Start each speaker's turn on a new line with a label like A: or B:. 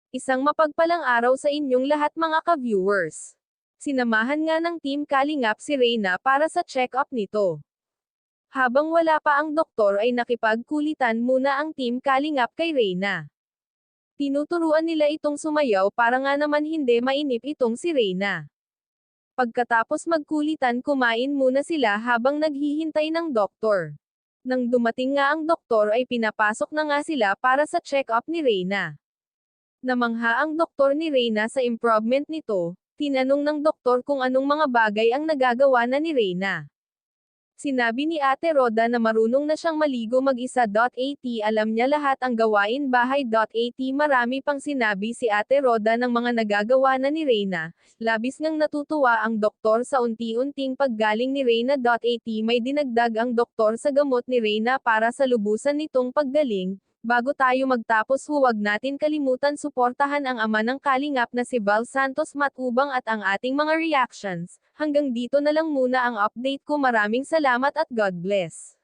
A: Isang mapagpalang araw sa inyong lahat mga ka-viewers. Sinamahan nga ng Team Kalingap si Reyna para sa check-up nito. Habang wala pa ang doktor ay nakipagkulitan muna ang Team Kalingap kay Reyna. Tinuturuan nila itong sumayaw para nga naman hindi mainip itong si Reyna. Pagkatapos magkulitan kumain muna sila habang naghihintay ng doktor. Nang dumating nga ang doktor ay pinapasok na nga sila para sa check-up ni Reyna. Namangha ang doktor ni Reyna sa improvement nito, tinanong ng doktor kung anong mga bagay ang nagagawa na ni Reyna. Sinabi ni Ate Roda na marunong na siyang maligo mag-isa. Alam niya lahat ang gawain bahay. Marami pang sinabi si Ate Roda ng mga nagagawa na ni Reyna. Labis ngang natutuwa ang doktor sa unti-unting paggaling ni Reyna. May dinagdag ang doktor sa gamot ni Reyna para sa lubusan nitong paggaling. Bago tayo magtapos huwag natin kalimutan suportahan ang ama ng Kalingap na si Val Santos Matubang at ang ating mga reactions. Hanggang dito na lang muna ang update ko. Maraming salamat at God bless.